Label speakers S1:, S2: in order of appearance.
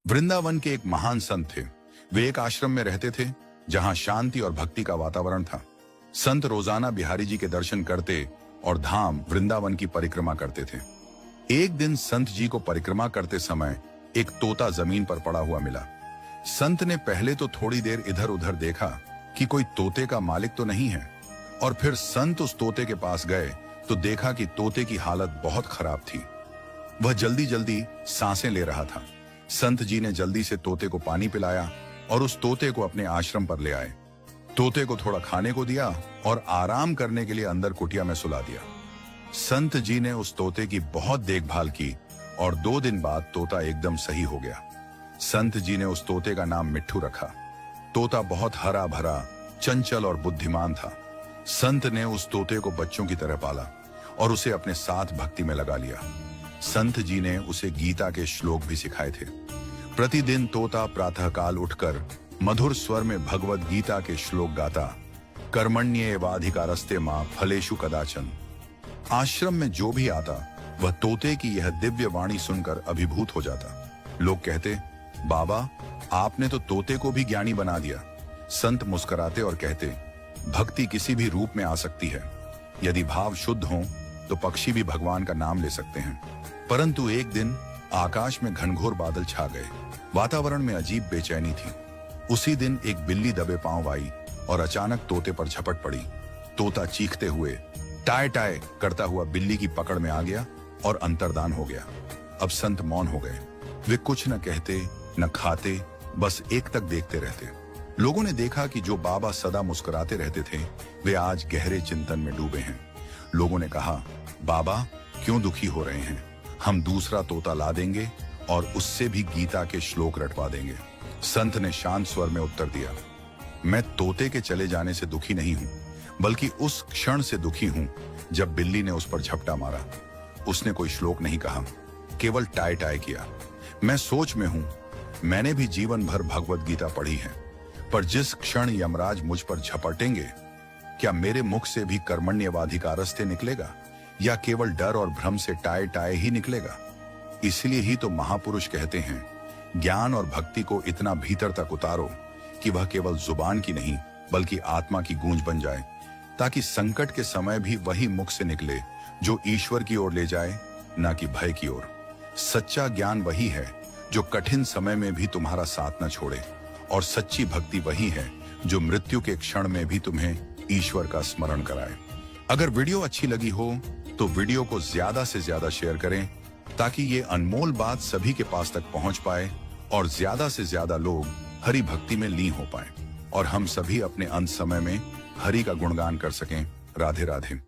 S1: वृंदावन के एक महान संत थे। वे एक आश्रम में रहते थे जहां शांति और भक्ति का वातावरण था। संत रोजाना बिहारी जी के दर्शन करते और धाम वृंदावन की परिक्रमा करते थे। एक दिन संत जी को परिक्रमा करते समय एक तोता जमीन पर पड़ा हुआ मिला। संत ने पहले तो थोड़ी देर इधर उधर देखा कि कोई तोते का मालिक तो नहीं है, और फिर संत उस तोते के पास गए तो देखा कि तोते की हालत बहुत खराब थी। वह जल्दी जल्दी सांसें ले रहा था। संत जी ने जल्दी से तोते को पानी पिलाया और उस तोते को अपने आश्रम पर ले आए। तोते को थोड़ा खाने को दिया और आराम करने के लिए अंदर कुटिया में सुला दिया। संत जी ने उस तोते की बहुत देखभाल की और 2 दिन बाद तोता एकदम सही हो गया। संत जी ने उस तोते का नाम मिट्ठू रखा। तोता बहुत हरा भरा, चंचल और बुद्धिमान था। संत ने उस तोते को बच्चों की तरह पाला और उसे अपने साथ भक्ति में लगा लिया। संत जी ने उसे गीता के श्लोक भी सिखाए थे। प्रतिदिन तोता प्रातःकाल उठकर मधुर स्वर में भगवद गीता के श्लोक गाता, कर्मण्येवाधिकारस्ते मां फलेषु कदाचन। आश्रम में जो भी आता वह तोते की यह दिव्य वाणी सुनकर अभिभूत हो जाता। लोग कहते, बाबा आपने तो तोते को भी ज्ञानी बना दिया। संत मुस्कुराते और कहते, भक्ति किसी भी रूप में आ सकती है। यदि भाव शुद्ध हो तो पक्षी भी भगवान का नाम ले सकते हैं। परंतु एक दिन आकाश में घनघोर बादल छा गए। वातावरण में अजीब बेचैनी थी। उसी दिन एक बिल्ली दबे पांव आई और अचानक तोते पर झपट पड़ी। तोता चीखते हुए टाय टाय करता हुआ बिल्ली की पकड़ में आ गया और अंतर्धान हो गया। अब संत मौन हो गए। वे कुछ न कहते न खाते, बस एक तक देखते रहते। लोगों ने देखा कि जो बाबा सदा मुस्कुराते रहते थे वे आज गहरे चिंतन में डूबे हैं। लोगों ने कहा, बाबा क्यों दुखी हो रहे हैं? हम दूसरा तोता ला देंगे और उससे भी गीता के श्लोक रटवा देंगे। संत ने शांत स्वर में उत्तर दिया, मैं तोते के चले जाने से दुखी नहीं हूं, बल्कि उस क्षण से दुखी हूं जब बिल्ली ने उस पर झपटा मारा। उसने कोई श्लोक नहीं कहा, केवल टाय टाय किया। मैं सोच में हूं, मैंने भी जीवन भर भगवद गीता पढ़ी है, पर जिस क्षण यमराज मुझ पर झपटेंगे, क्या मेरे मुख से भी कर्मण्येवाधिकारस्ते निकलेगा या केवल डर और भ्रम से टाय टाय ही निकलेगा? इसलिए ही तो महापुरुष कहते हैं, ज्ञान और भक्ति को इतना भीतर तक उतारो कि वह केवल जुबान की नहीं बल्कि आत्मा की गूंज बन जाए, ताकि संकट के समय भी वही मुख से निकले जो ईश्वर की ओर ले जाए, ना कि भय की ओर। सच्चा ज्ञान वही है जो कठिन समय में भी तुम्हारा साथ न छोड़े, और सच्ची भक्ति वही है जो मृत्यु के क्षण में भी तुम्हें ईश्वर का स्मरण कराए। अगर वीडियो अच्छी लगी हो तो वीडियो को ज्यादा से ज्यादा शेयर करें, ताकि ये अनमोल बात सभी के पास तक पहुंच पाए और ज्यादा से ज्यादा लोग हरि भक्ति में लीन हो पाए और हम सभी अपने अंत समय में हरि का गुणगान कर सकें। राधे राधे।